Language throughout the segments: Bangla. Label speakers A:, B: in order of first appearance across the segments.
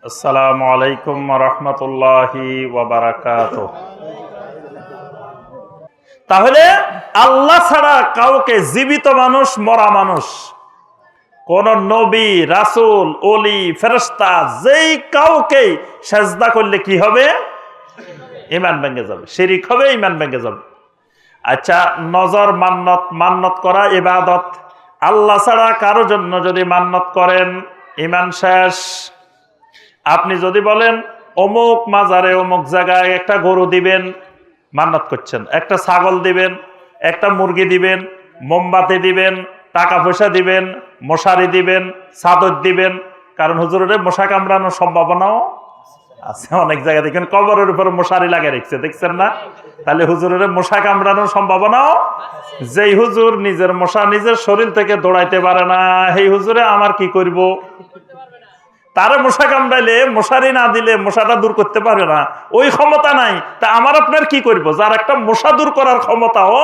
A: আসসালামু আলাইকুম ওয়া রাহমাতুল্লাহি ওয়া বারাকাতুহু। তাহলে আল্লাহ ছাড়া কাউকে, জীবিত মানুষ মরা মানুষ, কোন নবী রাসূল ওলি ফেরেশতা যেই কাউকে সেজদা করলে কি হবে? ঈমান ভেঙে যাবে, শিরক হবে, ঈমান ভেঙে যাবে। আচ্ছা, নজর মান্নত করা ইবাদত। আল্লাহ ছাড়া কারো জন্য যদি মান্নত করেন ঈমান শেষ। আপনি যদি বলেন অমুক মাজারে অমুক জায়গায় একটা গরু দিবেন, মান্নত করছেন, একটা ছাগল দিবেন, একটা মুরগি দিবেন, মোমবাতি দিবেন, টাকা পয়সা দিবেন, মশারি দিবেন, চাদর দিবেন, কারণ হুজুরের মশা কামড়ানোর সম্ভাবনাও আছে। অনেক জায়গায় দেখেন কবরের উপর মশারি লাগিয়ে রেখেছে, দেখছেন না? তাহলে হুজুরের মশা কামড়ানোর সম্ভাবনাও। যেই হুজুর নিজের মশা নিজের শরীর থেকে দৌড়াইতে পারে না, এই হুজুরে আমার কি করব? তারা মশা কামড়াইলে, মশারি না দিলে মশাটা দূর করতে পারবে না, ওই ক্ষমতা নাই। তা আমার আপনার কি করব, যার একটা মশা দূর করার ক্ষমতাও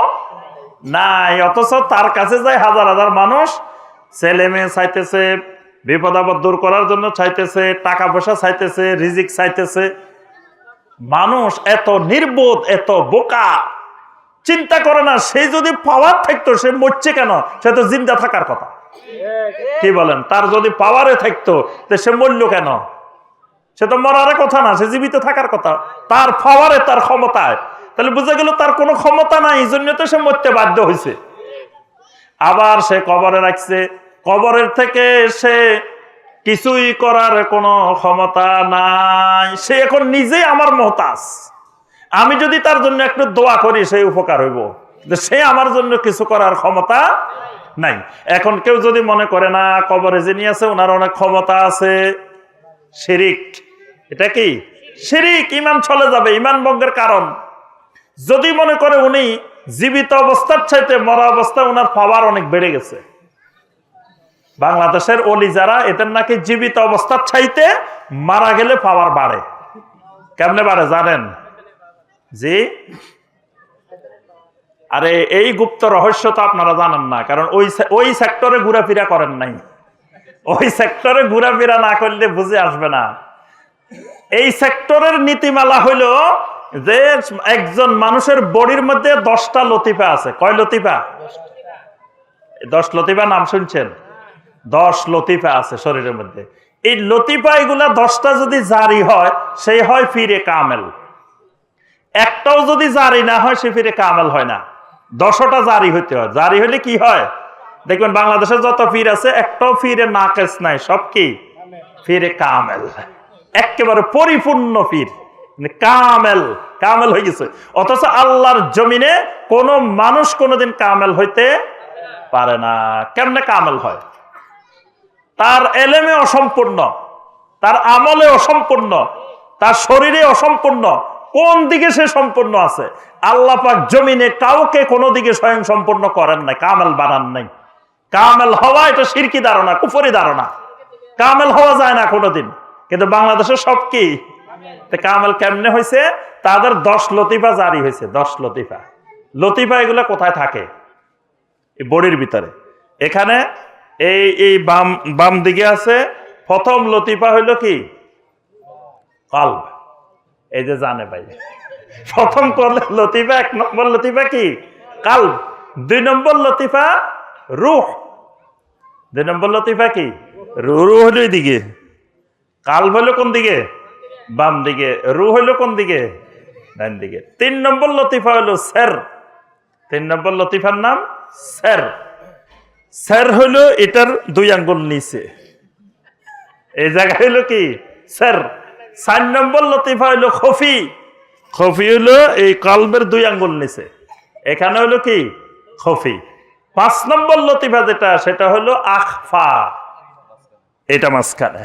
A: নাই, অথচ তার কাছে যায় হাজার হাজার মানুষ ছেলে মেয়ে চাইতেছে, বিপদ আপদ দূর করার জন্য চাইতেছে, টাকা পয়সা চাইতেছে, রিজিক চাইতেছে। মানুষ এত নির্বোধ, এত বোকা, চিন্তা করে না সে যদি পাওয়ার থাকতো সে মরছে কেন? সে তো জিন্দা থাকার কথা। কি বলেন? তার যদি পাওয়ারে থাকতো সে মরল কেন? সে তো মরার কথা না, সে জীবিত থাকার কথা। তার পাওয়ারে, তার ক্ষমতায়। তাহলে বুঝা গেল তার কোনো ক্ষমতা নাই, এই জন্য তো সে মরতে বাধ্য হয়েছে। আবার সে কবরে রাখছে, কবরের থেকে সে কিছুই করার কোনো ক্ষমতা নাই। সে এখন নিজেই আমার মুহতাজ। আমি যদি তার জন্য একটু দোয়া করি সে উপকার হইব, সে আমার জন্য কিছু করার ক্ষমতা নাই। এখন কেউ যদি মনে করে না কবরে যিনি আছে ওনার অনেক ক্ষমতা আছে, শিরিক। এটা কি শিরিক? ঈমান চলে যাবে, ঈমান ভঙ্গের কারণ। যদি মনে করে উনি জীবিত অবস্থার চাইতে মরা অবস্থায় ওনার পাওয়ার অনেক বেড়ে গেছে। বাংলাদেশের ওলি যারা, এদের নাকি জীবিত অবস্থার চাইতে মারা গেলে পাওয়ার বাড়ে। কেমনে বাড়ে জানেন? জি, আরে এই গুপ্ত রহস্য তো আপনারা জানেন না, কারণ ওই সেক্টরে ঘোরাফেরা করেন নাই। ওই সেক্টরে ঘোরাফেরা না করলে বুঝে আসবে না। এই সেক্টরের নীতিমালা হইল যে একজন মানুষের বডির মধ্যে 10টা লতিফা আছে। কয় লতিফা? 10 লতিফা নাম শুনছেন? 10 লতিফা আছে শরীরের মধ্যে। এই লতিফা এগুলা 10টা যদি জারি হয় সেই হয় ফিরে কামেল। একটাও যদি জারি না হয় সে ফিরে কামেল হয় না। 10টা জারি হইতে হয়। জারি হলে কি হয় দেখবেন, বাংলাদেশে যত ফির আছে একটাও ফিরে নাকেস নাই, সব কি ফিরে কামেল, একেবারে পরিপূর্ণ ফির, কামেল। কামেল হয়ে গেছে। অথচ আল্লাহর জমিনে কোন মানুষ কোনোদিন কামেল হইতে পারে না। কেমনে কামেল হয়? তার এলেমে অসম্পূর্ণ, তার আমলে অসম্পূর্ণ, তার শরীরে অসম্পূর্ণ। কোন দিকে সে সম্পূর্ণ আছে? আল্লাহ পাক জমিনে কাউকে কোনো দিকে স্বয়ং সম্পূর্ণ করেন নাই, কামেল বানান নাই। কামেল হওয়া এটা শিরকি ধারণা, কুফরি ধারণা। কামেল হওয়া যায় না কোনোদিন। কিন্তু বাংলাদেশে সব কি কামেল কেমনে হয়েছে? তাদের 10 লতিফা জারি হয়েছে। 10 লতিফা। লতিফা এগুলো কোথায় থাকে? এই বডির ভিতরে। এখানে এই বাম দিকে আছে। প্রথম লতিফা হইল কি? কলব। এই যে জানে ভাই, প্রথম লতিফা, 1 নম্বর লতিফা কি? কলব। 2 নম্বর লতিফা রূহ। 2 নম্বর লতিফা কি? রূহ হইল দিকে। কলব হইল কোন দিকে? বাম দিকে। রূহ হইল কোন দিকে? ডান দিকে। 3 নম্বর লতিফা হইল সের। 3 নম্বর লতিফার নাম সের। সের হইল এটার 2 আঙ্গুল নিচে, এই জায়গা হইল কি? সের। 4 নম্বর লতিফা হইল খফি। খফি হইল এই কলবের 2 আঙ্গুল নিচে, এখানে হইল কি? খফি। 5 নম্বর লতিফা যেটা, সেটা হইল আখফা, এটা মাঝখানে।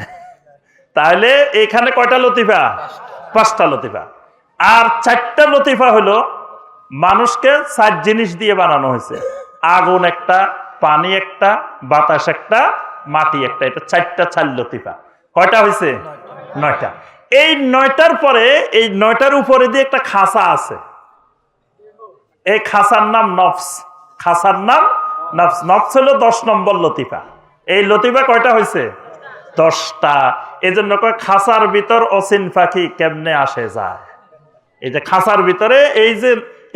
A: তাহলে এখানে কয়টা লতিফা? 5টা লতিফা। আর 4টা লতিফা হলো মানুষকে 4 জিনিস দিয়ে বানানো হয়েছে। আগুন একটা, পানি একটা, বাতাস একটা, মাটি একটা। এটা 4 লতিফা। কয়টা হয়েছে? 9টা। এই 9টার পরে, এই 9টার উপরে দিয়ে একটা খাসা আছে। এই খাসার নাম নফস। খাসার নাম নফস। নফস হলো 10 নম্বর লতিফা। এই লতিফা কয়টা হয়েছে? 10টা। এই জন্য কয় খাঁচার ভিতর অচিন পাখি কেমনে আসে যায়। এই যে খাঁচার ভিতরে এই যে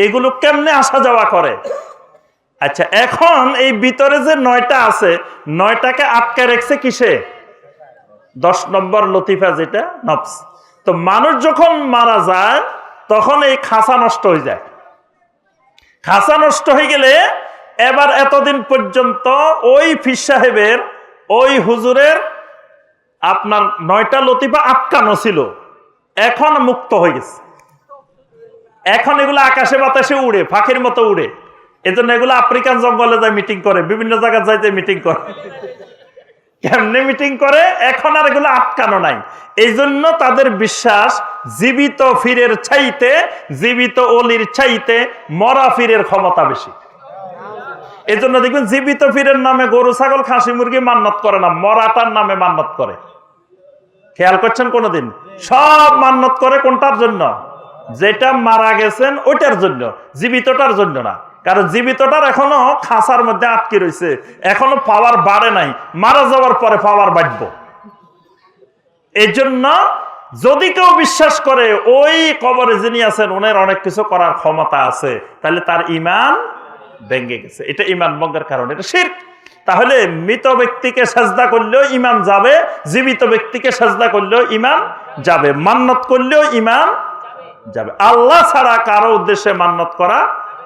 A: এগুলো কেমনে আসা যাওয়া করে। আচ্ছা, এখন এই ভিতরে যে 9টা আছে, 9টাকে আটকে রেখেছে কিসে? 10 নম্বর লতিফা, যেটা নফস। তো মানুষ যখন মারা যায় তখন এই খাঁচা নষ্ট হয়ে যায়। খাঁচা নষ্ট হয়ে গেলে এবার এতদিন পর্যন্ত ওই পীর সাহেবের, ওই হুজুরের আপনার 9টা লতিফা আটকানো ছিল, এখন মুক্ত হয়ে গেছে। এখন এগুলো আকাশে বাতাসে উড়ে, পাখির মতো উড়ে। এজন্য এগুলো আফ্রিকান জঙ্গলে যায় মিটিং করে, বিভিন্ন জায়গায় যাইতে মিটিং করে। কেমনে মিটিং করে? এখন আর এগুলো আটকানো নাই। এই জন্য তাদের বিশ্বাস জীবিত ফিরের চাইতে, জীবিত অলির চাইতে মরা ফিরের ক্ষমতা বেশি। এই জন্য দেখবেন জীবিত ফিরের নামে গরু ছাগল খাসি মুরগি মান্নত করে না, মরাটার নামে মান্নত করে। খেয়াল করছেন কোনদিন? সব মান্নত করে কোনটার জন্য? যেটা মারা গেছেন ওইটার জন্য, জীবিতটার জন্য না। কারণ জীবিতটার এখনো খাঁচার মধ্যে আটকে রয়েছে, এখনো পাওয়ার বাড়ে নাই, মারা যাওয়ার পরে পাওয়ার বাড়ব। এই জন্য যদি কেউ বিশ্বাস করে ওই কবরে যিনি আছেন ওনার অনেক কিছু করার ক্ষমতা আছে, তাহলে তার ঈমান ভেঙে গেছে। এটা ঈমান ভঙ্গের কারণ, এটা শিরক। তাহলে মৃত ব্যক্তিকে সাজদা করলেও ঈমান যাবে, জীবিত ব্যক্তিকে সাজদা করলেও ঈমান যাবে, মান্নত করলেও ঈমান যাবে। আল্লাহ ছাড়া কারো উদ্দেশ্যে মান্নত করা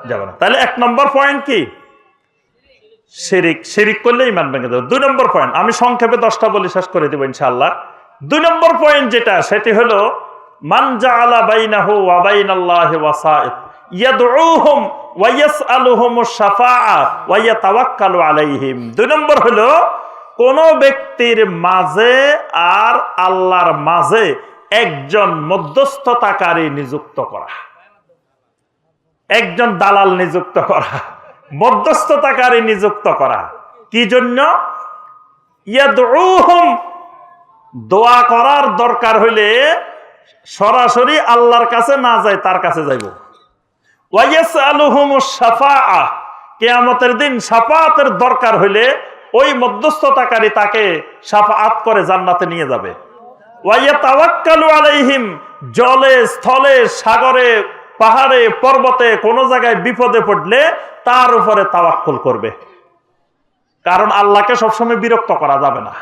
A: যাবে না। তাহলে 1 নম্বর পয়েন্ট কি? শিরিক। শিরিক করলে ঈমান ভেঙে যাবে। 2 নম্বর পয়েন্ট, আমি সংক্ষেপে 10টা বলে শেষ করে দেব ইনশাআল্লাহ। 2 নম্বর পয়েন্ট যেটা, সেটি হলো মান জাআলা বাইনাহু ওয়া বাইনাল্লাহি ওয়াসাইত ইয়াদউহুম ওয়া ইয়াসআলুহুমুশ শাফাআ ওয়া ইয়াতাওয়াক্কালু আলাইহিম। 2 নম্বর হলো কোন ব্যক্তির মাঝে আর আল্লাহর মাঝে একজন মধ্যস্থতাকারী নিযুক্ত করা, একজন দালাল নিযুক্ত করা, মধ্যস্থতাকারী নিযুক্ত করা। কি জন্য? ইয়াদউহুম, দোয়া করার দরকার হইলে সরাসরি আল্লাহর কাছে না যায়, তার কাছে যাইব। ওয়া ইয়াসআলুহুমুশ শাফাআ, কিয়ামতের দিন শাফাআতের দরকার হইলে ওই মধ্যস্থতাকারী তাকে শাফাআত করে জান্নাতে নিয়ে যাবে। ওয়া ইয়াতাওয়াক্কালু আলাইহিম, জলে স্থলে সাগরে পাহাড়ে পর্বতে কোন জায়গায় বিপদে পড়লে তার উপরে তাওয়াক্কুল করবে। কারণ আল্লাহকে সবসময় বিরক্ত করা যাবে না,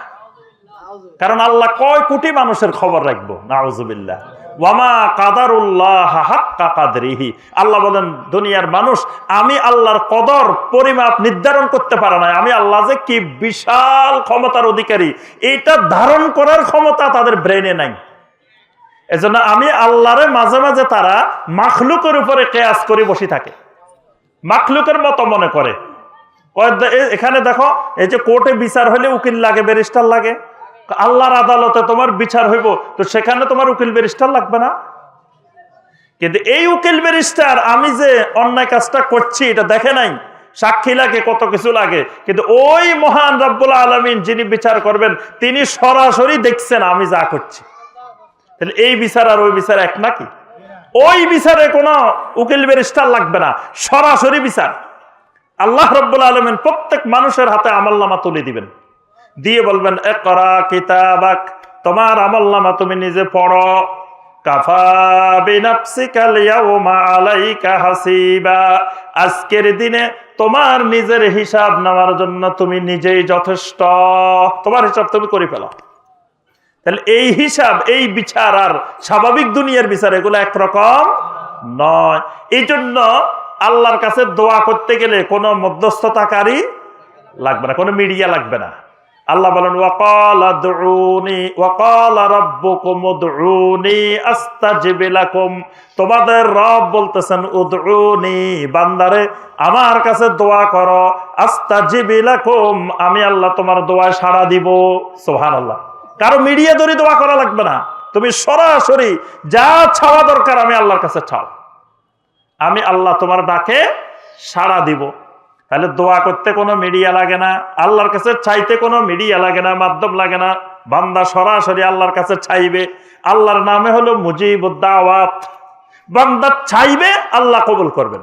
A: কারণ আল্লাহ কয় কোটি মানুষের খবর রাখবো। নাউজুবিল্লাহ। ওয়ামা কাদারুল্লাহ হাক্কা কাদরিহি, আল্লাহ বলেন দুনিয়ার মানুষ আমি আল্লাহর কদর পরিমাপ নির্ধারণ করতে পারে না। আমি আল্লাহ যে কি বিশাল ক্ষমতার অধিকারী, এটা ধারণ করার ক্ষমতা তাদের ব্রেনে নাই। এজন্য আমি আল্লাহরে মাঝে মাঝে তারা মাখলুকের উপরে কিয়াস করে বসে থাকে, মাখলুকের মতো মনে করে। এখানে দেখো, এই যে কোর্টে বিচার হলে উকিল লাগে, ব্যারিস্টার লাগে। আল্লাহর আদালতে তোমার বিচার হইব, তো সেখানে তোমার উকিল ব্যারিস্টার লাগবে না? কিন্তু এই উকিল ব্যারিস্টার আমি যে অন্যায় কাজটা করছি এটা দেখে নাই, সাক্ষী লাগে, কত কিছু লাগে, কিন্তু ওই মহান রব্বুল আলামিন যিনি বিচার করবেন তিনি সরাসরি দেখছেন আমি যা করছি। তাহলে এই বিচার আর ওই বিচার এক নাকি? ওই বিচারে কোনো উকিল ব্যারিস্টার লাগবে না, সরাসরি বিচার। আল্লাহ রব্বুল আলামিন প্রত্যেক মানুষের হাতে আমলনামা তুলে দিবেন, দিয়ে বলবেন ইকরা কিতাবাক, তোমার আমলনামা তুমি নিজে পড়ো। কাফা বিনাফসিকাল ইয়াউমা আলাইকা হাসিবা, আজকের দিনে তোমার নিজের হিসাব নেওয়ার জন্য তুমি নিজেই যথেষ্ট, তোমার হিসাব তুমি করে ফেলো। তাহলে এই হিসাব, এই বিচার আর স্বাভাবিক দুনিয়ার বিচার এগুলো একরকম নয়। এই জন্য আল্লাহর কাছে দোয়া করতে গেলে কোনো মধ্যস্থতাকারী লাগবে না, কোনো মিডিয়া লাগবে না। আল্লাহ বলেন ওয়াকালা দুউনি ওয়াকালা রাব্বুকুম উদউনি আস্তাজিব লাকুম, তোমাদের রব বলতেছেন উদউনি, বান্দারে আমার কাছে দোয়া করো, আস্তাজিব লাকুম, আমি আল্লাহ তোমার দোয়ায় সাড়া দিব। সুবহানাল্লাহ। কারো মিডিয়া ধরে দোয়া করা লাগবে না, তুমি সরাসরি যা চাওয়া দরকার আমি আল্লাহর কাছে চাও, আমি আল্লাহ তোমার ডাকে সাড়া দিব। তাহলে দোয়া করতে কোনো মিডিয়া লাগে না, আল্লাহর কাছে চাইতে কোনো মিডিয়া লাগে না, মাধ্যম লাগে না। বান্দা সরাসরি আল্লাহর কাছে চাইবে। আল্লাহর নামে হলো মুজিবুদ দাওয়াত। বান্দা চাইবে, আল্লাহ কবুল করবেন।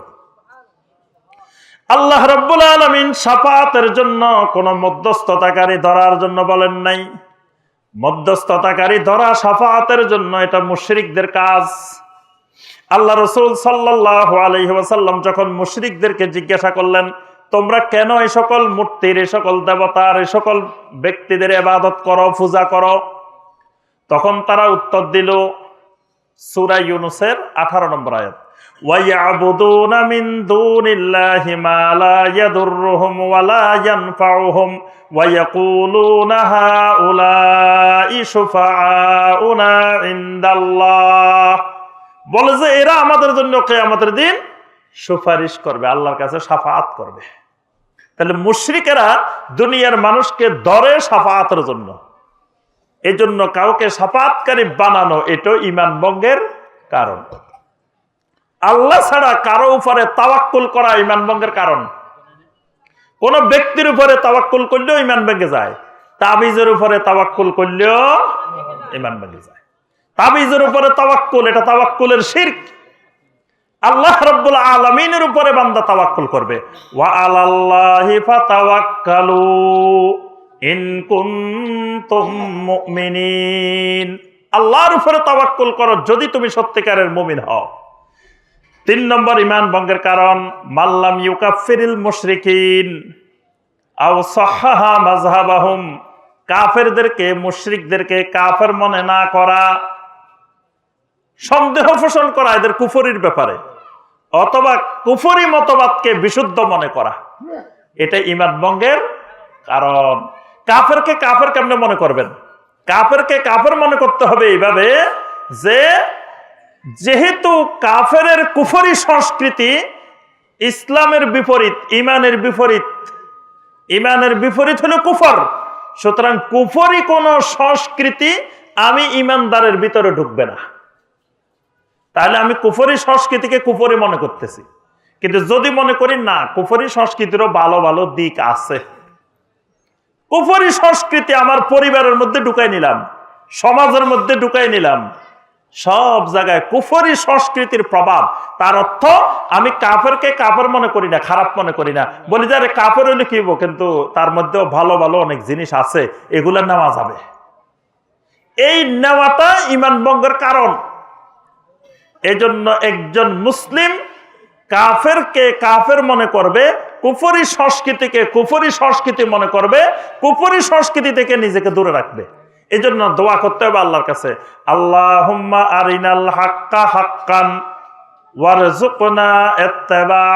A: আল্লাহ রাব্বুল আলামিন শাফাআতের জন্য কোনো মধ্যস্থতাকারী ধরার জন্য বলেন নাই। মধ্যস্থতাকারী ধরা শাফাআতের জন্য এটা মুশরিকদের কাজ। আল্লাহ রাসূল সাল্লাল্লাহু আলাইহি ওয়াসাল্লাম যখন মুশরিকদেরকে জিজ্ঞাসা করলেন, তোমরা কেন এই সকল মূর্তির, এই সকল দেবতার, এই সকল ব্যক্তিদের ইবাদত করো, পূজা করো, তখন তারা উত্তর দিল সূরা ইউনূসের 18 নম্বর আয়াত, ওয়ায়াবুদুনা মিন দুনিল্লাহি মা লা ইয়াদুররুহুম ওয়া লা ইয়ানফাউহুম ওয়ায়াকুলুনা হাউলাই শুফাআউনা ইনদাল্লাহ। বলে যে এরা আমাদের জন্য কিয়ামতের দিন সুপারিশ করবে, আল্লাহর কাছে শাফাআত করবে। তাহলে মুশরিকেরা দুনিয়ার মানুষকে ধরে শাফাআতের জন্য, এই জন্য কাউকে শাফাআতকারী বানানো এটা ঈমান ভঙ্গের কারণ। আল্লাহ ছাড়া কারো উপরে তাওয়াক্কুল করা ঈমান ভঙ্গের কারণ। কোন ব্যক্তির উপরে তাওয়াক্কুল করলেও ঈমান ভেঙে যায়, তাবিজের উপরে তাওয়াক্কুল করলেও ঈমান ভেঙে যায়। তাবিজের উপরে তাওয়াক্কুল, এটা তাওয়াক্কুলের শিরক। আল্লাহ রাব্বুল আলামিনের উপরে বান্দা তাওয়াক্কুল করবে, ওয়া আলাল্লাহি ফাতাওয়াক্কালু ইন কুনতুম মুমিনিন। আল্লাহর উপরে তাওয়াক্কুল করো যদি তুমি সত্যিকারের মুমিন হও। 3 নম্বর ঈমান ভঙ্গের কারণ, মাল্লাম ইউকাফিরিল মুশরিকিন আও সাহাহা মাযহাবাহুম। কাফেরদেরকে, মুশরিকদেরকে কাফের মনে না করা, সন্দেহ পোষণ করা এদের কুফরির ব্যাপারে, অথবা কুফরি মতবাদকে বিশুদ্ধ মনে করা, এটা ঈমান ভঙ্গের কারণ। কাফেরকে কাফের কেমনে মনে করবেন? কাফেরকে কাফের মনে করতে হবে এইভাবে যে, যেহেতু কাফেরের কুফরি সংস্কৃতি ইসলামের বিপরীত, ঈমানের বিপরীত, ঈমানের বিপরীত হলো কুফর, সুতরাং কুফরি কোন সংস্কৃতি আমি ঈমানদারের ভিতরে ঢুকবে না। তাহলে আমি কুফরি সংস্কৃতিকে কুফরি মনে করতেছি। কিন্তু যদি মনে করি না, কুফরি সংস্কৃতিরও ভালো ভালো দিক আছে, কুফরি সংস্কৃতি আমার পরিবারের মধ্যে ঢুকাই নিলাম, সমাজের মধ্যে ঢুকাই নিলাম, সব জায়গায় কুফরি সংস্কৃতির প্রভাব, তার অর্থ আমি কাফেরকে কাফের মনে করি না, খারাপ মনে করি না, বলি যে আরে কাফের হইলে কি হবো, কিন্তু তার মধ্যেও ভালো ভালো অনেক জিনিস আছে, এগুলা নেওয়া যাবে। এই নেওয়াটা ঈমান ভঙ্গের কারণ। এজন্য একজন মুসলিম কাফেরকে কাফের মনে করবে, কুফরি সংস্কৃতিকে কুফরি সংস্কৃতি মনে করবে, কুফরি সংস্কৃতি থেকে নিজেকে দূরে রাখবে। এই জন্য দোয়া করতে হবে আল্লাহর কাছে, আল্লাহুম্মা আরিনাল হাক্কা হাক্কান ওয়ারযুকনা ইত্তিবা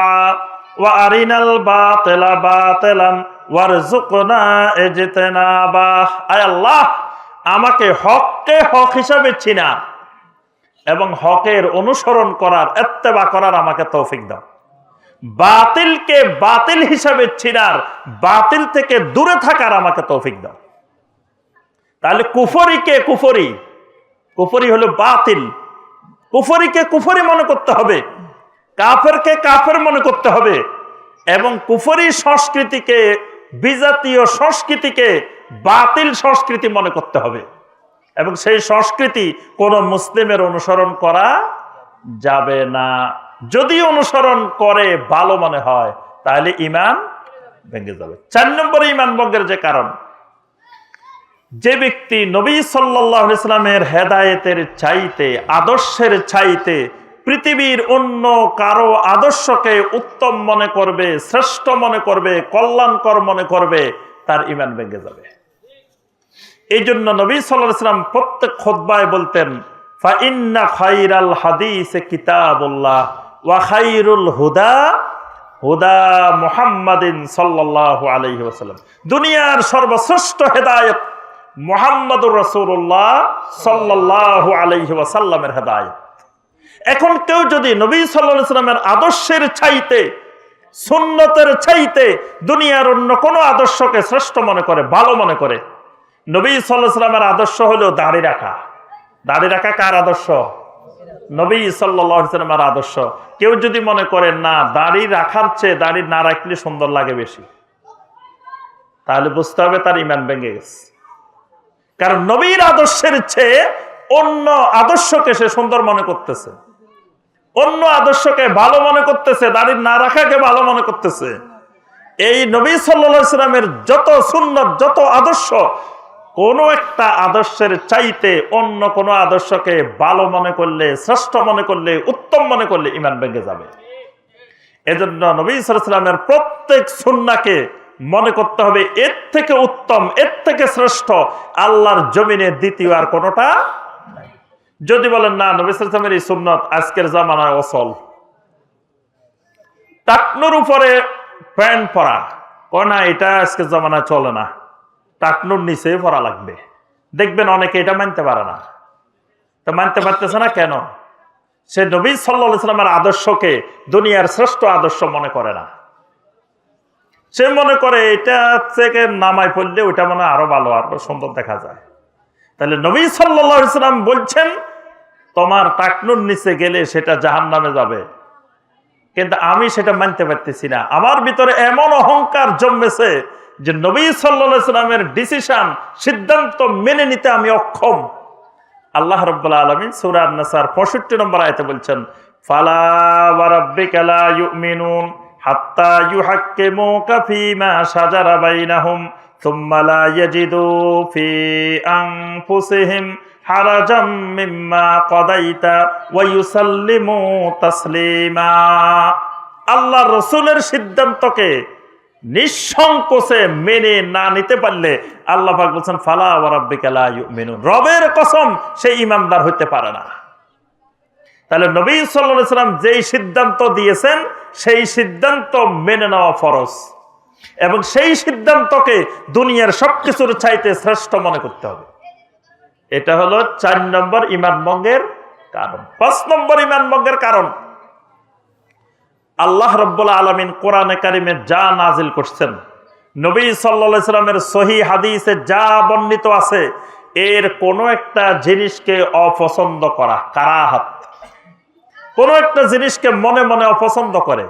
A: ওয়া আরিনাল বাতিলা বাতিলান ওয়ারযুকনা ইজতিনাবা। আয় আল্লাহ, আমাকে হককে হক হিসাবে চিনা এবং হকের অনুসরণ করার, ইত্তেবা করার আমাকে তৌফিক দাও। বাতিলকে বাতিল হিসাবে চিনার, বাতিল থেকে দূরে থাকার আমাকে তৌফিক দাও। তাহলে কুফরিকে কুফরি, কুফরি হলো বাতিল, কুফরিকে কুফরি মনে করতে হবে, কাফেরকে কাফের মনে করতে হবে, এবং কুফরি সংস্কৃতিকে, বিজাতীয় সংস্কৃতিকে বাতিল সংস্কৃতি মনে করতে হবে, এবং সেই সংস্কৃতি কোন মুসলিমের অনুসরণ করা যাবে না। যদি অনুসরণ করে ভালো মনে হয় তাহলে ঈমান ভেঙে যাবে। 4 নম্বরে ঈমান ভঙ্গের যে কারণ, যে ব্যক্তি নবী সাল্লাল্লাহু আলাইহি সাল্লামের হেদায়েতের চাইতে, আদর্শের চাইতে পৃথিবীর অন্য কারো আদর্শকে উত্তম মনে করবে, শ্রেষ্ঠ মনে করবে, কল্যাণকর মনে করবে, তার ঈমান ভেঙে যাবে। এই জন্য নবী সাল্লাল্লাহু আলাইহি ওয়াসাল্লাম প্রত্যেক খুতবায় বলতেন, ফা ইন্না খায়রাল হাদিসে কিতাবুল্লাহ ওয়া খায়রুল হুদা হুদা মুহাম্মাদিন সাল্লাল্লাহু আলাইহি ওয়াসাল্লাম। দুনিয়ার সর্বশ্রেষ্ঠ হেদায়েত মুহাম্মদুর রাসূলুল্লাহ সাল্লাল্লাহু আলাইহি ওয়াসাল্লামের হেদায়েত। এখন কেউ যদি নবী সাল্লাল্লাহু আলাইহি ওয়াসাল্লামের আদর্শের চাইতে, সুন্নতের চাইতে দুনিয়ার অন্য কোনো আদর্শকে শ্রেষ্ঠ মনে করে, ভালো মনে করে, নবী সাল্লাল্লাহু আলাইহি ওয়াসাল্লামের আদর্শ হলো দাড়ি রাখা। দাড়ি রাখা কার আদর্শ? নবী সাল্লাল্লাহু আলাইহি ওয়াসাল্লামের আদর্শ। কেউ যদি মনে করে না, দাড়ি রাখার চেয়ে দাড়ি না রাখলে সুন্দর লাগে বেশি, তাহলে বুঝতে হবে তার ঈমান ভেঙে গেছে। কারণ নবীর আদর্শের চেয়ে অন্য আদর্শকে সে সুন্দর মনে করতেছে, অন্য আদর্শকে ভালো মনে করতেছে, দাড়ি না রাখাকে ভালো মনে করতেছে। এই নবী সাল্লাল্লাহু আলাইহি ওয়াসাল্লামের যত সুন্নাত, যত আদর্শ, কোনো একটা আদর্শের চাইতে অন্য কোনো আদর্শকে ভালো মনে করলে, শ্রেষ্ঠ মনে করলে, উত্তম মনে করলে ইমান ভেঙে যাবে। এজন্য নবী সাল্লাল্লাহু আলাইহি ওয়াসাল্লামের প্রত্যেক সুন্নাহকে মনে করতে হবে এর থেকে উত্তম, এর থেকে শ্রেষ্ঠ আল্লাহর জমিনে দ্বিতীয় আর কোনোটা নাই। যদি বলেন না নবী সাল্লাল্লাহু আলাইহি ওয়াসাল্লামের এই সুন্নাত আজকের জামানায় অচল, টাকনুর উপরে প্যান্ট পরা, কয় না এটা আজকের জামানায় চলে না, টাকনুর নিচে পরা লাগবে। দেখবেন অনেকে এটা মানতে পারে না। তো মানতে পারতেছে না কেন? সে নবী সাল্লাল্লাহু আলাইহি ওয়াসাল্লামের আদর্শকে দুনিয়ার শ্রেষ্ঠ আদর্শ মনে করে না। সে মনে করে এটা থেকে নামায় পড়লে ওইটা মনে আরো ভালো, আরো সুন্দর দেখা যায়। তাহলে নবী সাল্লাল্লাহু আলাইহি ওয়াসাল্লাম বলছেন তোমার টাকনুর নিচে গেলে সেটা জাহান্নামে যাবে, কিন্তু আমি সেটা মানতে পারতেছি না। আমার ভিতরে এমন অহংকার জন্মেছে যে নবী সাল্লাল্লাহু আলাইহি ওয়াসাল্লামের ডিসিশন, সিদ্ধান্ত মেনে নিতে আমি অক্ষম। আল্লাহ রাব্বুল আলামিন সূরা আন-নাসার 65 নম্বর আয়াতে বলছেন, ফালা ওয়া রাব্বিকা লা ইউমিনুন হাত্তা ইউহাক্কিমুকা ফীমা শাজারা বাইনাহুম সুম্মা লা ইয়াজিদু ফি আনফুসিহিম হারাজাম মিম্মা কাদাইতা ওয়া ইউসাল্লিমু তাসলিমা। আল্লাহর রাসূলের সিদ্ধান্তকে নিঃসংকোচে মেনে না নিতে পারলে আল্লাহ পাক বলেন ফালা ওয়া রাব্বিকা লা ইউমিনুন, রবের কসম সে ঈমানদার হতে পারে না। তাহলে নবী সাল্লাল্লাহু আলাইহি ওয়াসাল্লাম যেই সিদ্ধান্ত দিয়েছেন সেই সিদ্ধান্ত মেনে নেওয়া ফরজ, এবং সেই সিদ্ধান্তকে দুনিয়ার সবকিছুর চাইতে শ্রেষ্ঠ মনে করতে হবে। এটা হলো 4 নম্বর ঈমান ভঙ্গের কারণ। 5 নম্বর ঈমান ভঙ্গের কারণ, আল্লাহ রাব্বুল আলামিন কোরআনে কারিমে যা নাজিল করছেন, নবী সাল্লাল্লাহু আলাইহি ওয়াসাল্লামের সহিহ হাদিসে যা বর্ণিত আছে, এর কোনো একটা জিনিসকে অপছন্দ করা, কারাহাত। কোনো একটা জিনিসকে মনে মনে অপছন্দ করে,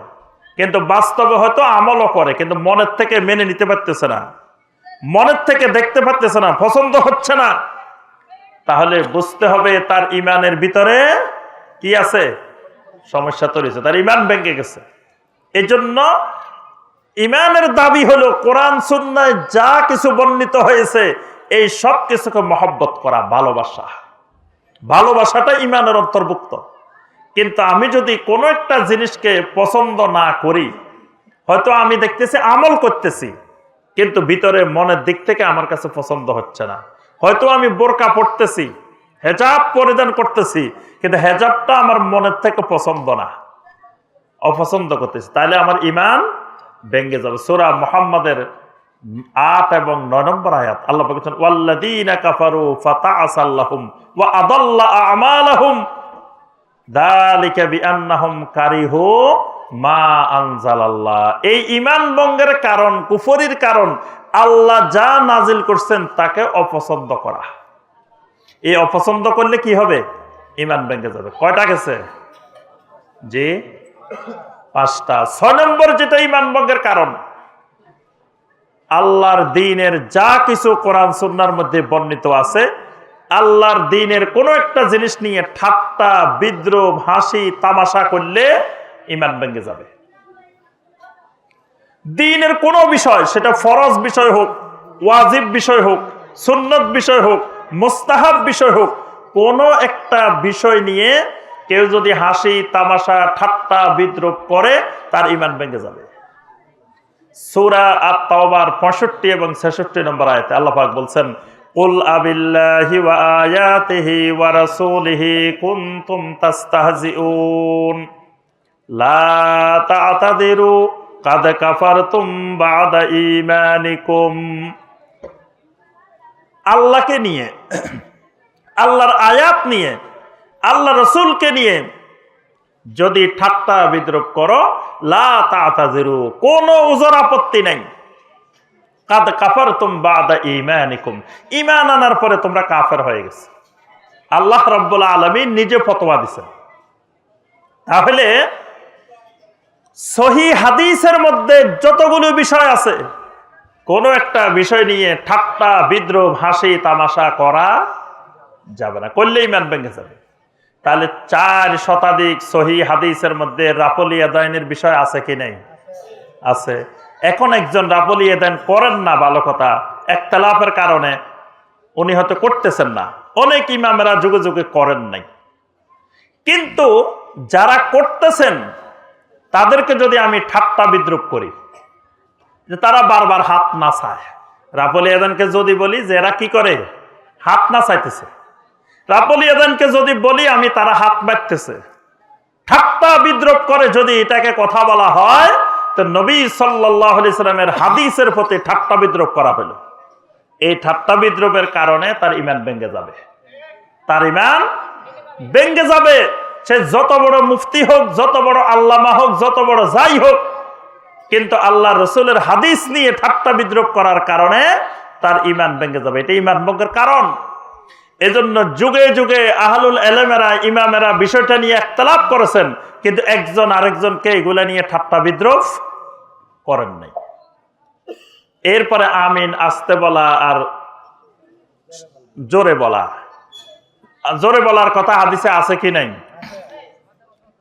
A: কিন্তু বাস্তবে হয়তো আমলও করে, কিন্তু মনের থেকে মেনে নিতে পারতেছে না, মনের থেকে দেখতে পারতেছে না, পছন্দ হচ্ছে না। তাহলে বুঝতে হবে তার ঈমানের ভিতরে কি আছে, সমস্যা তৈরি হয়েছে, তার ঈমান ভেঙে গেছে। এই জন্য ঈমানের দাবি হলো কোরআন সুন্নায় যা কিছু বর্ণিত হয়েছে এই সব কিছুকে মহব্বত করা, ভালোবাসা। ভালোবাসাটা ঈমানের অন্তর্ভুক্ত। কিন্তু আমি যদি কোনো একটা জিনিসকে পছন্দ না করি, হয়তো আমি দেখতেছি আমল করতেছি, কিন্তু ভিতরে মনের দিক থেকে আমার কাছে পছন্দ হচ্ছে না। হয়তো আমি বোরকা পড়তেছি, হেজাব পরিধান করতেছি, কিন্তু হেজাবটা আমার মনের থেকে পছন্দ না, অপছন্দ করতেছি, তাহলে আমার ঈমান ভেঙে যাবে। সূরা মুহাম্মাদের 8 এবং 9 নম্বর আয়াত আল্লাহ বলেছেন, ওয়াল্লাযীনা কাফারু ফাতাআসাল লাহুম ওয়া আদাল্লা আমালাহুম যালিকা বিআন্নাহুম কারিহু মা আনজালাল্লাহ। এই ঈমান ভঙ্গের কারণ, কুফরির কারণ আল্লাহ যা নাজিল করছেন তাকে অপছন্দ করা। এই অপছন্দ করলে কি হবে, ঈমান ভেঙে যাবে। কয়টা গেছে? জি 5টা। 6 নম্বর যেটা ঈমান ভঙ্গের কারণ, আল্লাহর দ্বীনের যা কিছু কোরআন সুন্নাহর মধ্যে বর্ণিত আছে, আল্লাহর দ্বীনের কোন একটা জিনিস নিয়ে ঠাট্টা, বিদ্রূপ, হাসি, তামাশা করলে ঈমান ভেঙে যাবে। দ্বীনের কোন বিষয়, সেটা ফরজ বিষয় হোক, ওয়াজিব বিষয় হোক, সুন্নত বিষয় হোক, মুস্তাহাব বিষয় হোক, কোন একটা বিষয় নিয়ে কেউ যদি হাসি, তামাশা, ঠাট্টা, বিদ্রূপ করে তার ঈমান ভেঙে যাবে। সূরা আত-তাওবার 65 এবং 66 নম্বর আয়াতে আল্লাহ পাক বলছেন, কুল আবিল্লাহি ওয়া আয়াতিহি ওয়া রাসূলিহি কুনতুম তাস্তাহজিউন লা তা'তাদিরু কাদ কাফারতুম বা'দা ঈমানিকুম। আল্লাহকে নিয়ে, আল্লাহর আয়াত নিয়ে, আল্লাহ রাসূলকে নিয়ে যদি ঠাট্টা বিদ্রূপ করো, লা তা'তাযিরু, কোনো উযর আপত্তি নাই, কাদ কাফারতুম বা'দা ঈমানিকুম, ঈমান আনার পরে তোমরা কাফের হয়ে গেছে। আল্লাহ রাব্বুল আলামিন নিজে ফতোয়া দিয়েছেন। তাহলে সহিহ হাদিসের মধ্যে যতগুলো বিষয় আছে, কোন একটা বিষয় নিয়ে ঠাট্টা, বিদ্রূপ, হাসি, তামাশা করা যাবে না, করলে ঈমান ভেঙে যাবে। তাহলে 4 শতাধিক সহিহ হাদিসের মধ্যে রাফল ইয়াদাইনের বিষয় আছে কি নাই? আছে। এখন একজন রাফল ইয়াদাইন করেন না, ভালো কথা, ইখতিলাফের কারণে উনি হয়তো করতেছেন না, অনেক ইমামেরা যুগে যুগে করেন নাই। কিন্তু যারা করতেছেন তাদেরকে যদি আমি ঠাট্টা বিদ্রুপ করি যে তারা বারবার হাত নাচায়, রাফল ইয়াদানকে যদি বলি যে এরা কি করে, হাত নাচাইতেছে, রাফল ইয়াদানকে যদি বলি আমি তারা হাত বাঁধতেছে, ঠাট্টা বিদ্রুপ করে যদি এটাকে কথা বলা হয়, তো নবী সাল্লাল্লাহু আলাইহি সাল্লামের হাদিসের প্রতি ঠাট্টা বিদ্রুপ করা হলো। এই ঠাট্টা বিদ্রুপের কারণে তার ঈমান ভেঙে যাবে, তার ঈমান ভেঙে যাবে। সে যত বড় মুফতি হোক, যত বড় আল্লামা হোক, যত বড় যাই হোক, কিন্তু আল্লাহ রসুলের হাদিস নিয়ে ঠাট্টা বিদ্রুপ করার কারণে তার ঈমান ভেঙে যাবে। এটা ঈমান ভঙ্গের কারণ। এজন্য যুগে যুগে আহলুল ইলমেরা, ইমামেরা বিষয়টা নিয়ে ইখতিলাফ করেছেন, কিন্তু একজন আরেকজনকে এগুলা নিয়ে ঠাট্টা বিদ্রুপ করেন নাই। এরপরে আমিন আস্তে বলা আর জোরে বলা, জোরে বলার কথা হাদিসে আছে কি নাই?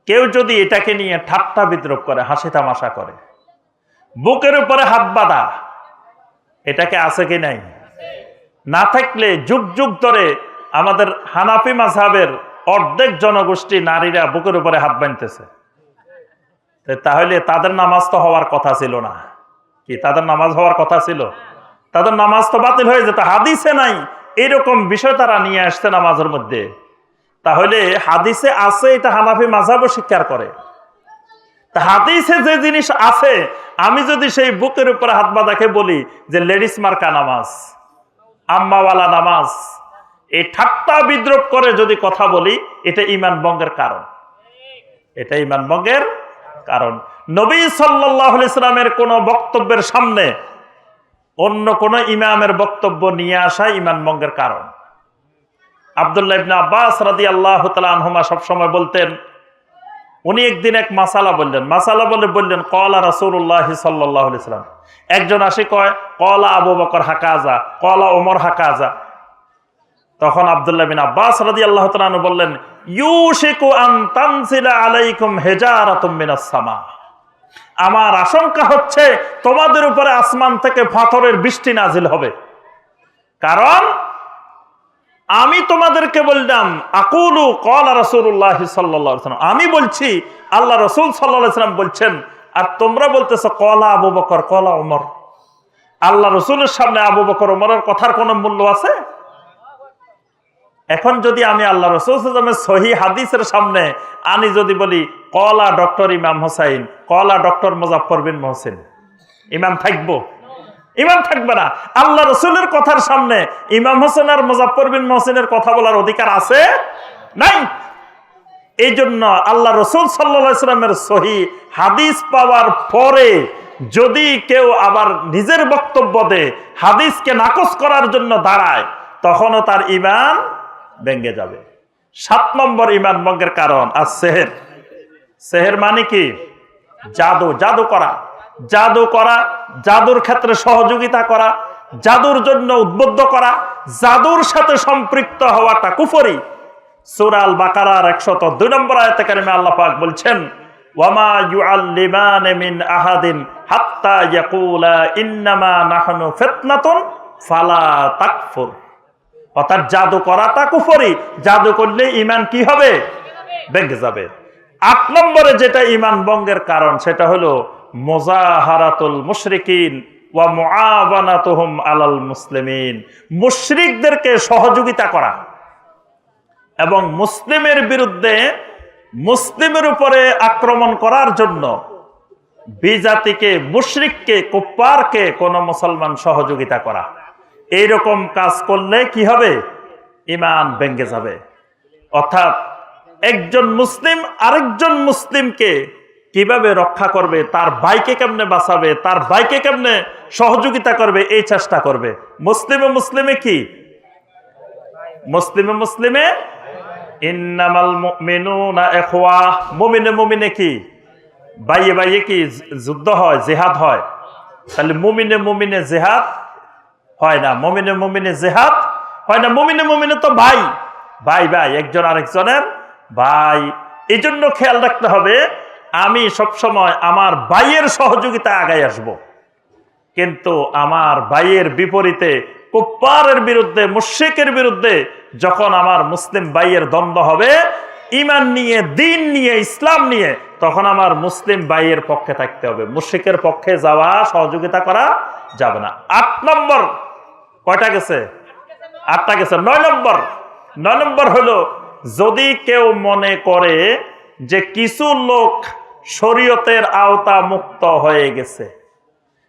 A: কেউ যদি এটাকে নিয়ে ঠাট্টা বিদ্রুপ করে, হাসি তামাশা করে, বুকের উপরে হাত বাঁধা, এটাকে আছে কি নাই? না থাকলে যুগ যুগ ধরে আমাদের হানাফি মাযহাবের অর্ধেক জনগোষ্ঠী নারীরা বুকের উপরে হাত বাঁধতেছে, তাহলে তাদের নামাজ তো হওয়ার কথা ছিল না। কি তাদের নামাজ হওয়ার কথা ছিল? তাদের নামাজ তো বাতিল হয়ে যেত। হাদিসে নাই এরকম বিষয় তারা নিয়ে আসছে নামাজের মধ্যে। তাহলে হাদিসে আছে, এটা হানাফি মাযহাবও স্বীকার করে। তা হাদিসে যে জিনিস আছে, আমি যদি সেই বুকের উপরে হাত বাঁধাকে বলি যে লেডিস মার্কা নামাজ, আম্মাওয়ালা নামাজ, এই ঠাট্টা বিদ্রুপ করে যদি কথা বলি, এটা ঈমান ভঙ্গের কারণ। এটা ঈমান ভঙ্গের কারণ। নবী সাল্লাল্লাহু আলাইহি সাল্লামের কোন বক্তব্যের সামনে অন্য কোন ইমামের বক্তব্য নিয়ে আসা ঈমান ভঙ্গের কারণ। আব্দুল্লাহ ইবনে আব্বাস রাদিয়াল্লাহু তাআলা আনহুমা সবসময় বলতেন, উনি একদিন এক মাসালা বললেন, মাসালা বলে বললেন ক্বালা রাসূলুল্লাহ সাল্লাল্লাহু আলাইহি সাল্লাম। একজন আসে কয় ক্বালা আবু বকর হাকাজা, ক্বালা ওমর হাকাজা। তখন আব্দুল্লাহ বিন আব্বাস রাদিয়াল্লাহু তাআলা আনহু বললেন, ইউশিকু আন তানজিলা আলাইকুম হিজারাতুম মিনাস সামা। আমার আশঙ্কা হচ্ছে তোমাদের উপরে আসমান থেকে পাথরের বৃষ্টি নাজিল হবে। কারণ আমি তোমাদেরকে বললাম আকুলু ক্বালা রাসূলুল্লাহ সাল্লাল্লাহু আলাইহি সাল্লাম, আমি বলছি আল্লাহ রাসূল সাল্লাল্লাহু আলাইহি সাল্লাম বলছেন, আর তোমরা বলতেছো ক্বালা আবু বকর ক্বালা ওমর। আল্লাহ রাসূলের সামনে আবু বকর ওমরের কথার কোনো মূল্য আছে? এখন যদি আমি আল্লাহ রাসূল সাল্লাল্লাহু আলাইহি ওয়াসাল্লামের সহিহ হাদিসের সামনে আমি যদি বলি ক্বালা ডক্টর ইমাম হোসাইন, ক্বালা ডক্টর মুজাফফর বিন মুহসিন, ইমাম থাকবো? ইমাম থাকবে না। আল্লাহ রসুলের কথার সামনে ইমাম হোসেন আর মুজাফফর বিন মুহসিনের কথা বলার অধিকার আছে? নাই। এই জন্য আল্লাহ রসুল সাল্লাল্লাহু আলাইহি ওয়াসাল্লামের সহিহ হাদিস পাওয়ার পরে যদি কেউ আবার নিজের বক্তব্য দেয়, হাদিসকে নাকচ করার জন্য দাঁড়ায়, তখনও তার ঈমান ভেঙে যাবে। 7 নম্বর ঈমান ভঙ্গের কারণ আর সেহের। সেহের মানে কি? জাদু, জাদু করা, জাদু করা, জাদুর ক্ষেত্রে সহযোগিতা করা, জাদুর জন্য উদ্বুদ্ধ করা, জাদুর সাথে সম্পৃক্ত হওয়াটা কুফরি। সূরা আল বাকারার 102 নম্বর আয়াতে কারিমে আল্লাহ পাক বলছেন, ওয়ামা ইউআল্লিমানে মিন আহাদিন হাত্তা ইয়াকুলা ইন্নামা নাহনু ফিতনাতুন ফালা তাকফুর। অর্থাৎ জাদু করাটা কুফরি। জাদু করলে ঈমান কি হবে? ভেঙে যাবে। 8 নম্বরে যেটা ঈমান ভঙ্গের কারণ, সেটা হলো মুজাহারাতুল মুশরিকিন ওয়া মুআওয়ানাতুহুম আলাল মুসলিমিন। মুশরিকদেরকে সহযোগিতা করা এবং মুসলিমের বিরুদ্ধে, মুসলিমের উপরে আক্রমণ করার জন্য বিজাতিকে, মুশরিককে, কুফফারকে কোন মুসলমান সহযোগিতা করা, এইরকম কাজ করলে কি হবে? ঈমান ভেঙে যাবে। অর্থাৎ একজন মুসলিম আরেকজন মুসলিমকে কিভাবে রক্ষা করবে, তার ভাইকে কেমনে বাঁচাবে, তার ভাইকে কেমনে সহযোগিতা করবে, এই চেষ্টা করবে। মুসলিমে মুসলিমে কি? মুসলিমে মুসলিমে ইন্নামাল মুমিনুনা ইখওয়া। মুমিনে মুমিনে কি? ভাইয়ে ভাইয়ে কি যুদ্ধ হয়, জিহাদ হয়? তাহলে মুমিনে মুমিনে জিহাদ হয় না। মুমিনে মুমিনে জিহাদ হয় না। মুমিনে মুমিনে তো ভাই, ভাই ভাই, একজন আরেকজনের ভাই। এই জন্য খেয়াল রাখতে হবে, আমি সবসময় আমার ভাইয়ের সহযোগিতা আগায় আসব, কিন্তু আমার ভাইয়ের বিপরীতে কুফফারের বিরুদ্ধে, মুশরিকের বিরুদ্ধে যখন আমার মুসলিম ভাইয়ের দ্বন্দ্ব হবে ঈমান নিয়ে, দিন নিয়ে, ইসলাম নিয়ে, তখন আমার মুসলিম ভাইয়ের পক্ষে থাকতে হবে, মুশরিকের পক্ষে যাওয়া, সহযোগিতা করা যাবে না। ৮ নম্বর, কয়টা গেছে? 8টা গেছে। 9 নম্বর হলো, যদি কেউ মনে করে যে কিছু লোক শরীয়তের আওতা মুক্ত হয়ে গেছে,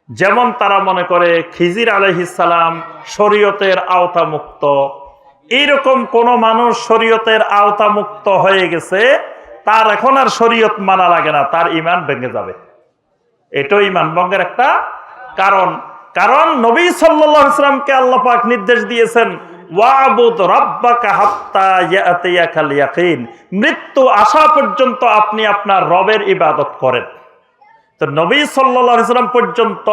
A: যেমন তারা মনে করে খিজির আলাইহিস সালাম শরীয়তের আওতা মুক্ত, এইরকম কোন মানুষ শরীয়তের আওতা মুক্ত হয়ে গেছে, তার এখন আর শরীয়ত মানা লাগে না, তার ঈমান ভেঙে যাবে। এটাও ঈমান ভঙ্গের একটা কারণ। কারণ নবী সাল্লাল্লাহু আলাইহি ওয়াসাল্লামকে আল্লাহ পাক নির্দেশ দিয়েছেন, ওয়াবুদ রাব্বাকা হাত্তা ইয়াতিয়াকাল ইয়াকিন, মৃত্যু আসা পর্যন্ত আপনি আপনার রবের ইবাদত করেন। তো নবী সাল্লাল্লাহু আলাইহি ওয়াসাল্লাম পর্যন্ত,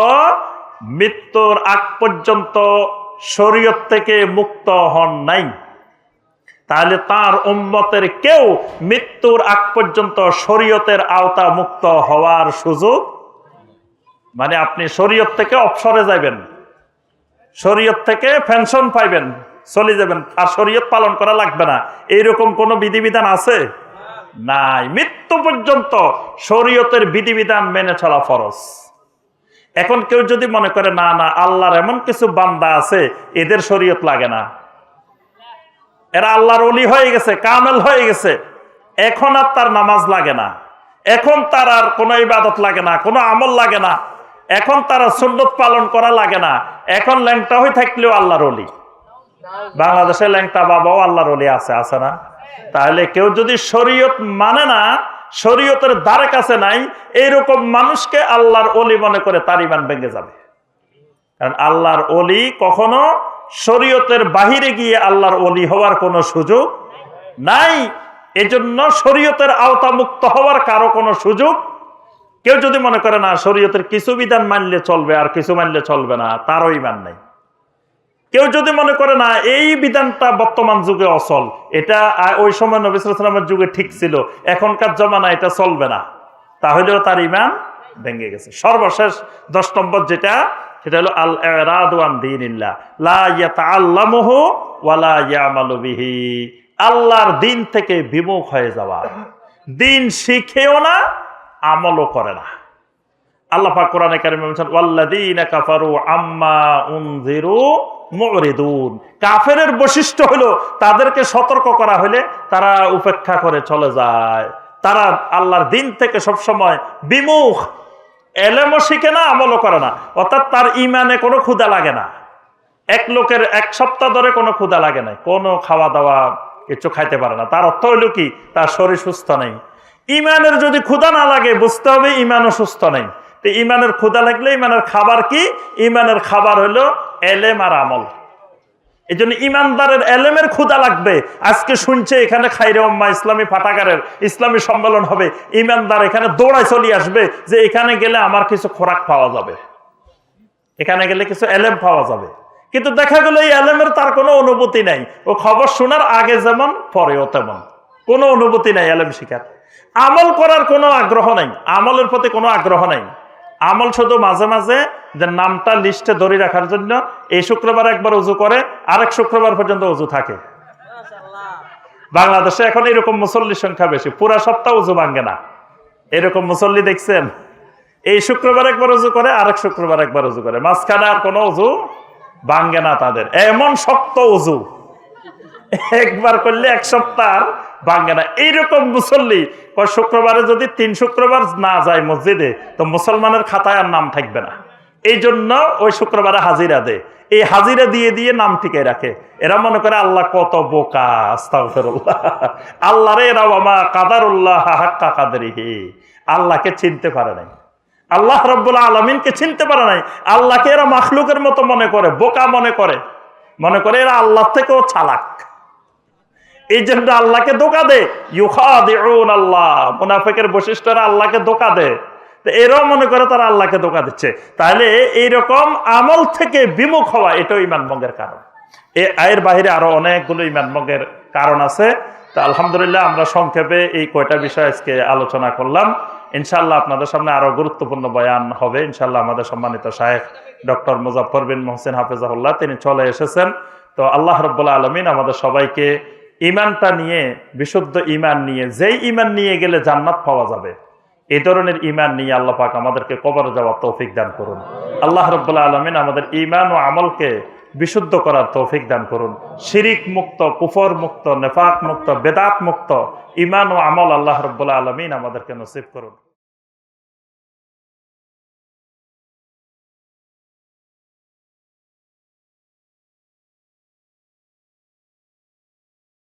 A: মৃত্যুর আগ পর্যন্ত শরীয়ত থেকে মুক্ত হন নাই, তাহলে তার উম্মতের কেউ মৃত্যুর আগ পর্যন্ত শরীয়তের আওতা মুক্ত হওয়ার সুযোগ, মানে আপনি শরীয়ত থেকে অবসরে যাবেন, শরীয়ত থেকে পেনশন পাইবেন, চলে যাবেন, আর শরীয়ত পালন করা লাগবে না, এইরকম কোন বিধিবিধান আছে? নাই। মৃত্যু পর্যন্ত শরীয়তের বিধিবিধান মেনে চলা ফরজ। এখন কেউ যদি মনে করে না না, আল্লাহর এমন কিছু বান্দা আছে এদের শরীয়ত লাগে না, এরা আল্লাহর ওলি হয়ে গেছে, কামেল হয়ে গেছে, এখন আর তার নামাজ লাগে না, এখন তার আর কোনো ইবাদত লাগে না, কোনো আমল লাগে না, এখন তার সুন্নত পালন করা লাগে না, এখন ল্যাংটা হয়ে থাকলেও আল্লাহর ওলি। বাংলাদেশে ল্যাংটা বাবাও আল্লাহর ওলি আছে, আছে না? তাহলে কেউ যদি শরীয়ত মানে না, শরীয়তের দ্বারে কাছে নাই, এইরকম মানুষকে আল্লাহর ওলি মনে করে তার ঈমান ভেঙে যাবে। কারণ আল্লাহর ওলি কখনো শরীয়তের বাহিরে গিয়ে আল্লাহর ওলি হওয়ার কোনো সুযোগ নাই। এজন্য শরীয়তের আওতা মুক্ত হওয়ার কারো কোনো সুযোগ, কেউ যদি মনে করে না শরীয়তের কিছু বিধান মানলে চলবে আর কিছু মানলে চলবে না, তারও ঈমান নাই। কেউ যদি মনে করে না এই বিধানটা বর্তমান যুগে অচল, এটা ওই সময় নবী সাল্লাল্লাহু আলাইহি ওয়াসাল্লামের যুগে ঠিক ছিল, এখনকার জমানা এটা চলবে না, তাহলেও তার ঈমান ভেঙে গেছে। সর্বশেষ 10 নম্বর যেটা, সেটা হলো আল ইরাদু আন দীনিল্লাহ লা ইয়াতাআল্লামুহু ওয়া লা ইয়ামালু বিহি, আল্লাহর দিন থেকে বিমুখ হয়ে যাওয়া, দিন শিখেও না, আমলও করে না। আল্লাহ পাক কোরআনে কারিমে বলেছেন, ওয়াল্লাযীনা কাফারু আম্মা উনযিরু মুরিদুন, কাফেরের বৈশিষ্ট্য হলো তাদেরকে সতর্ক করা হলে তারা উপেক্ষা করে চলে যায়, তারা আল্লাহর দিন থেকে সবসময় বিমুখ, এলেমও শিখে না, আমলও করে না, অর্থাৎ তার ঈমানে কোনো ক্ষুধা লাগে না। এক লোকের 1 সপ্তাহ ধরে কোনো ক্ষুধা লাগে না, কোনো খাওয়া দাওয়া কিছু খাইতে পারে না, তার অর্থ হইল কি, তার শরীর সুস্থ নেই। ঈমানের যদি ক্ষুধা না লাগে, বুঝতে হবে ঈমানও সুস্থ নেই। তো ঈমানের ক্ষুধা লাগলে ঈমানের খাবার কি? ঈমানের খাবার হলো এলেম আর আমল। এই জন্য ঈমানদারের এলেমের ক্ষুধা লাগবে। আজকে শুনছে এখানে খাইরে উম্মাহ ইসলামী পাঠাগারের ইসলামী সম্মেলন হবে, ঈমানদার এখানে দৌড়ায় চলে আসবে যে এখানে গেলে আমার কিছু খোরাক পাওয়া যাবে, এখানে গেলে কিছু এলেম পাওয়া যাবে। কিন্তু দেখা গেল এই এলেমের তার কোনো অনুভূতি নাই, ও খবর শোনার আগে যেমন পরেও তেমন, কোনো অনুভূতি নাই এলেম শিখার। আমল করার কোনো আগ্রহ নাই, আমলের প্রতি কোনো আগ্রহ নাই। আমল শুধু মাঝে মাঝে যে নামটা লিস্টে ধরে রাখার জন্য, এই শুক্রবার একবার উজু করে, আরেক শুক্রবার পর্যন্ত উজু থাকে। বাংলাদেশে এখন এরকম মুসল্লির সংখ্যা বেশি, পুরা সপ্তাহ উজু ভাঙ্গে না, এরকম মুসল্লি দেখছেন? এই শুক্রবার একবার উজু করে, আরেক শুক্রবার একবার উজু করে, মাঝখানে আর কোনো উজু ভাঙ্গে না তাদের। এমন শক্ত উজু, একবার করলে 1 সপ্তাহ ভাঙ্গে না। এইরকম মুসল্লি শুক্রবারে যদি 3 শুক্রবার না যায় মসজিদে, তো মুসলমানের খাতায় আর নাম থাকবে না। এই জন্য ওই শুক্রবারে হাজিরা দেয়, এই হাজিরা দিয়ে দিয়ে নাম টিকে রাখে। এরা মনে করে আল্লাহ কত বোকা, আস্তাগফিরুল্লাহ, আল্লাহ রে এরা ওয়ামা কাদারুল্লাহ হাক্কা কাদরিহি, আল্লাহকে চিনতে পারে নাই, আল্লাহ রাব্বুল আলামিনকে চিনতে পারে নাই। আল্লাহকে এরা মাখলুকের মতো মনে করে, বোকা মনে করে, এরা আল্লাহ থেকেও চালাক। এই জন্য আল্লাহকে ধোঁকা দেয়, ইউখাদিউন আল্লাহ, মুনাফিকের বৈশিষ্ট্যরা আল্লাহকে ধোঁকা দেয়। এরাও মনে করে তারা আল্লাহকে ধোঁকা দিচ্ছে। তাহলে এইরকম আমল থেকে বিমুখ হওয়া, এটাও ঈমান ভঙ্গের কারণ। এর বাহিরে আরো অনেকগুলো ঈমান ভঙ্গের কারণ আছে। তা আলহামদুলিল্লাহ আমরা সংক্ষেপে এই কয়টা বিষয় আজকে আলোচনা করলাম। ইনশাআল্লাহ আপনাদের সামনে আরো গুরুত্বপূর্ণ বয়ান হবে ইনশাআল্লাহ। আমাদের সম্মানিত শায়েখ ডক্টর মুজাফফর বিন মোহসিন হাফেজাহুল্লাহ তিনি চলে এসেছেন। তো আল্লাহ রাব্বুল আলামিন আমাদের সবাইকে ঈমানটা নিয়ে, বিশুদ্ধ ঈমান নিয়ে, যেই ঈমান নিয়ে গেলে জান্নাত পাওয়া যাবে, এই ধরনের ঈমান নিয়ে আল্লাহ পাক আমাদেরকে কবরে যাওয়ার তৌফিক দান করুন। আল্লাহ রাব্বুল আলামিন আমাদের ঈমান ও আমলকে বিশুদ্ধ করার তৌফিক দান করুন। শিরিক মুক্ত, কুফর মুক্ত, নেফাক মুক্ত, বেদাত মুক্ত ঈমান ও আমল আল্লাহ রাব্বুল আলামিন আমাদেরকে নসিব করুন।